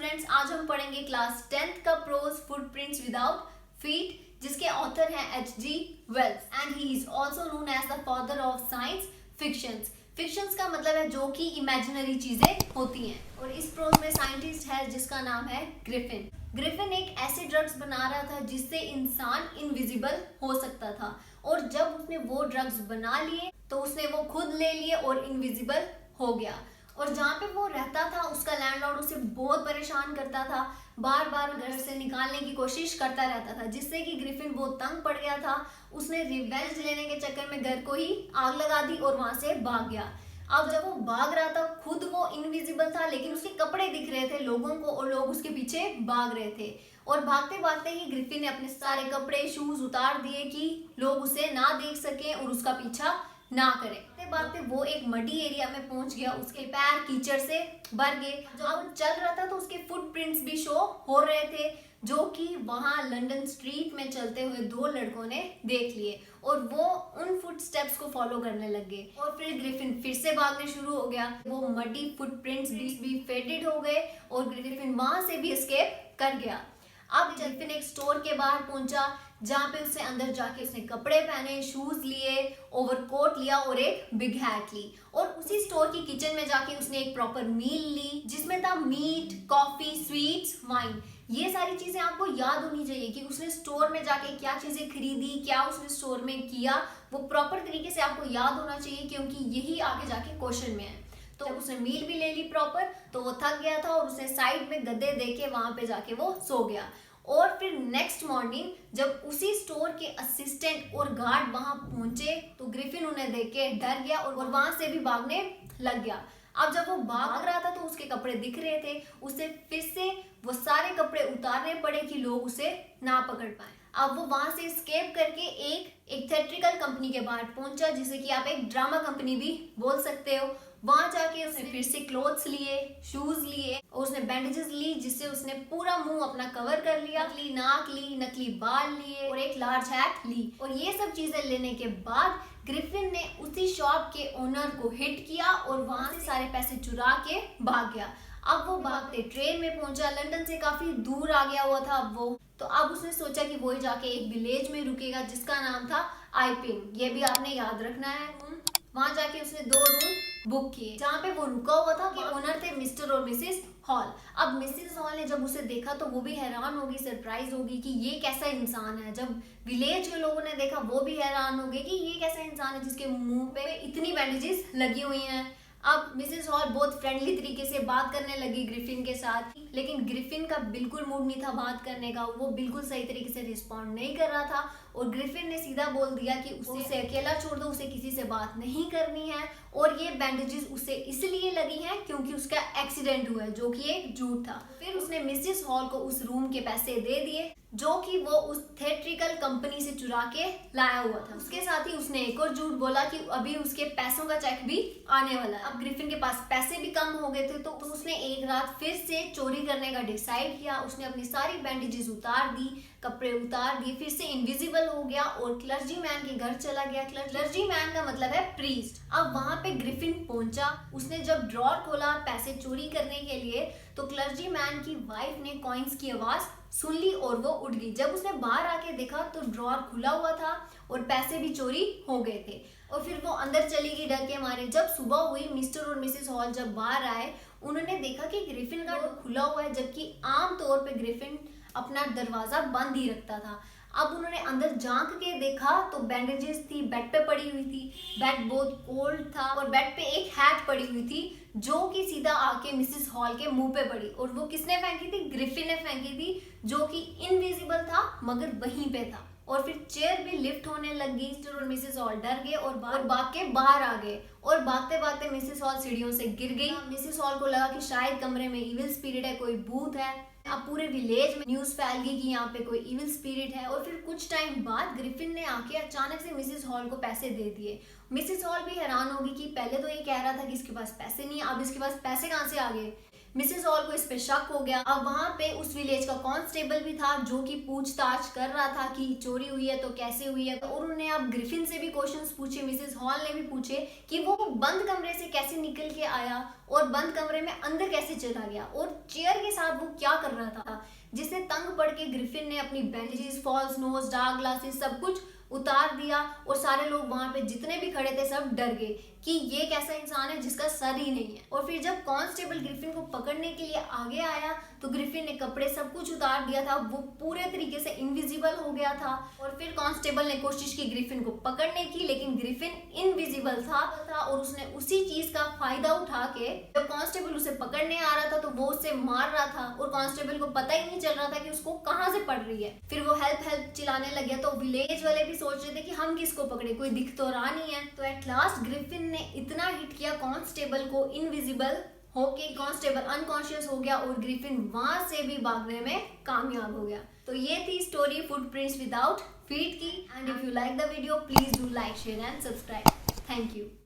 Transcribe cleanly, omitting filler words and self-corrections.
Students, आज हम पढ़ेंगे क्लास 10th का प्रोज फुटप्रिंट्स विदाउट फीट, जिसके ऑथर हैं H.G. Wells and he is also known as the father of science fictions. Fictions का मतलब है जो कि इमेजिनरी चीजें होती हैं। और इस प्रोज में साइंटिस्ट है जिसका नाम है ग्रिफिन। ग्रिफिन एक ऐसे ड्रग्स बना रहा था जिससे इंसान इनविजिबल हो सकता था, और जब उसने वो ड्रग्स बना लिए तो उसने वो खुद ले लिए और इनविजिबल हो गया। और जहाँ पे वो रहता था उसका लैंडलॉर्ड उसे बहुत परेशान करता था, बार बार घर से निकालने की कोशिश करता रहता था, जिससे कि ग्रिफिन बहुत तंग पड़ गया था। उसने रिवेंज लेने के चक्कर में घर को ही आग लगा दी और वहां से भाग गया। अब जब वो भाग रहा था, खुद वो इनविजिबल था लेकिन उसके कपड़े दिख रहे थे लोगों को और लोग उसके पीछे भाग रहे थे। और भागते भागते ही ग्रिफिन ने अपने सारे कपड़े शूज उतार दिए कि लोग उसे ना देख सके और उसका पीछा ना करे। भागते वो एक मडी एरिया में पहुंच गया, उसके पैर कीचड़ से भर गए। जब चल रहा था तो उसके फुटप्रिंट्स भी शो हो रहे थे, जो कि वहां लंदन स्ट्रीट में चलते हुए दो लड़कों ने देख लिए और वो उन फुटस्टेप्स को फॉलो करने लगे। और फिर ग्रिफिन फिर से भागने शुरू हो गया। वो मडी फुटप्रिंट्स भी फेडेड हो गए और ग्रिफिन वहां से भी एस्केप कर गया। अब ग्रिफिन एक स्टोर के बाहर पहुंचा, जहाँ पे उसने अंदर जाके उसने कपड़े पहने, शूज लिए, ओवरकोट लिया और एक बिग हैट ली। और उसी स्टोर की किचन में जाके उसने एक प्रॉपर मील ली जिसमें था मीट, कॉफी, स्वीट्स, वाइन। ये सारी चीजें आपको याद होनी चाहिए कि उसने स्टोर में जाके क्या चीजें खरीदी, क्या उसने स्टोर में किया, वो प्रॉपर तरीके से आपको याद होना चाहिए, क्योंकि यही आगे जाके क्वेश्चन में है। तो उसने मील भी ले ली प्रॉपर, तो वो थक गया था और उसने साइड में गद्दे देके वहां पे जाके वो सो गया। और फिर नेक्स्ट मॉर्निंग जब उसी स्टोर के असिस्टेंट और गार्ड वहां पहुंचे तो ग्रिफिन उन्हें देख के डर गया और वहां से भी भागने लग गया। अब जब वो भाग रहा था तो उसके कपड़े दिख रहे थे, उसे फिर से वो सारे कपड़े उतारने पड़े कि लोग उसे ना पकड़ पाए। अब वो वहां से स्केप करके एक थिएट्रिकल कंपनी के बाहर पहुंचा, जिसे कि आप एक ड्रामा कंपनी भी बोल सकते हो। वहां जाके उसने फिर से क्लोथ्स लिए, शूज लिए और उसने बैंडेजेस ली, जिससे उसने पूरा मुंह अपना कवर कर लिया। नकली नाक ली, नकली बाल लिए और एक लार्ज हैट ली। और ये सब चीजें लेने के बाद ग्रिफिन ने उसी शॉप के ओनर को हिट किया और वहां से सारे पैसे चुरा के भाग गया। अब वो भागते ट्रेन में पहुंचा, लंदन से काफी दूर आ गया हुआ था अब वो। तो अब उसने सोचा कि वो जाके एक विलेज में रुकेगा जिसका नाम था आइपिंग। ये भी आपने याद रखना है। वहां जाके उसने 2 रूम बुक किए जहाँ पे वो रुका हुआ था। कि ओनर थे मिस्टर और मिसेस हॉल। अब मिसेस हॉल ने जब उसे देखा तो वो भी हैरान होगी, सरप्राइज होगी कि ये कैसा इंसान है। जब विलेज के लोगों ने देखा वो भी हैरान हो गए कि ये कैसा इंसान है जिसके मुंह पे इतनी बैंडेजेस लगी हुई हैं। अब मिसेस हॉल बहुत फ्रेंडली तरीके से बात करने लगी ग्रिफिन के साथ, लेकिन ग्रिफिन का बिल्कुल मूड नहीं था बात करने का। वो बिल्कुल सही तरीके से रिस्पॉन्ड नहीं कर रहा था और ग्रिफिन ने सीधा बोल दिया कि उसे अकेला छोड़ दो, उसे किसी से बात नहीं करनी है। और ये बैंडेजेस उसे इसलिए लगी हैं क्योंकि उसका एक्सीडेंट हुआ है, जो कि एक झूठ था। फिर उसने मिसेस हॉल को उस रूम के पैसे दे दिए जो कि वो उस थिएट्रिकल कंपनी से चुरा के लाया हुआ था। उसके साथ ही उसने एक और झूठ बोला कि अभी उसके पैसों का चेक भी आने वाला है। अब ग्रिफिन के पास पैसे भी कम हो गए थे, तो उसने एक रात फिर से चोरी करने का डिसाइड किया। उसने अपनी सारी बैंडेजेस उतार दी, कपड़े उतार दिए, फिर से इनविजिबल हो गया और क्लर्जी मैन के घर चला गया। क्लर्जी मैन का मतलब है प्रीस्ट। अब वहां पे ग्रिफिन पहुंचा, उसने जब ड्रॉर खोला पैसे चोरी करने के लिए, तो क्लर्जी मैन की वाइफ ने कॉइन्स की आवाज सुन ली और वो उठ गई। जब उसने बाहर आके देखा तो ड्रॉर खुला हुआ था और पैसे भी चोरी हो गए थे। और फिर वो अंदर चली गई डर के मारे। जब सुबह हुई, मिस्टर और मिसेस हॉल जब बाहर आए, उन्होंने देखा कि ग्रिफिन का डोर खुला हुआ है, जबकि आमतौर पे ग्रिफिन अपना दरवाजा बंद ही रखता था। अब उन्होंने अंदर झांक के देखा तो बैंडेजेस थी, बेड पे पड़ी हुई थी। बेड बहुत कोल्ड था और बेड पे एक हैट पड़ी हुई थी जो कि सीधा आके मिसेस हॉल के मुंह पे पड़ी। और वो किसने फेंकी थी? ग्रिफिन ने फेंकी थी, जो कि इनविजिबल था मगर वहीं पे था। और फिर चेयर भी लिफ्ट होने लगी। मिस्टर और मिसेस हॉल डर गए और भाग के बाहर आ गए। और भागते भागते मिसेस हॉल सीढ़ियों से गिर गई। मिसेस हॉल को लगा कि शायद कमरे में इविल स्पिरिट है, कोई भूत है। अब पूरे विलेज में न्यूज फैल गई कि यहाँ पे कोई इविल स्पिरिट है। और फिर कुछ टाइम बाद ग्रिफिन ने आके अचानक से मिसेस हॉल को पैसे दे दिए। मिसेस हॉल भी हैरान होगी कि पहले तो ये कह रहा था कि इसके पास पैसे नहीं है, अब इसके पास पैसे कहाँ से आ गए। मिसेस हॉल को इस पे शक हो गया। अब वहां पे उस विलेज का कांस्टेबल भी था जो कि पूछताछ कर रहा था कि चोरी हुई है तो कैसे हुई है, और उन्होंने अब ग्रिफिन से भी क्वेश्चंस पूछे, मिसेस हॉल ने भी पूछे कि वो बंद कमरे से कैसे निकल के आया और बंद कमरे में अंदर कैसे चला गया और चेयर के साथ वो क्या कर रहा था, जिससे तंग पड़ के ग्रिफिन ने अपनी bandages, false nose, dark glasses सब कुछ उतार दिया और सारे लोग वहां पे जितने भी खड़े थे सब डर गए कि ये कैसा इंसान है जिसका सर ही नहीं है। और फिर जब कांस्टेबल ग्रिफिन को पकड़ने के लिए आगे आया तो ग्रिफिन ने कपड़े सब कुछ उतार दिया था, वो पूरे तरीके से इनविजिबल हो गया था। और फिर कांस्टेबल ने कोशिश की ग्रिफिन को पकड़ने की, लेकिन ग्रिफिन इनविजिबल था और उसने उसी चीज का फायदा उठा के जब कांस्टेबल उसे पकड़ने आ रहा था तो वो उसे मार रहा था और कांस्टेबल को पता ही नहीं चल रहा था कि उसको कहाँ से पड़ रही है। फिर वो हेल्प हेल्प चिल्लाने लग गया तो विलेज वाले भी सोच रहे थे कि हम किसको पकड़े, कोई दिख तो रहा नहीं है। तो एट लास्ट ग्रिफिन ने इतना हिट किया कांस्टेबल को, इनविजिबल होके कांस्टेबल अनकॉन्शियस हो गया और ग्रिफिन वहां से भी भागने में कामयाब हो गया। तो ये थी स्टोरी फुटप्रिंट्स विदाउट फीट की। And if you like the video please do like, share and subscribe. Thank you.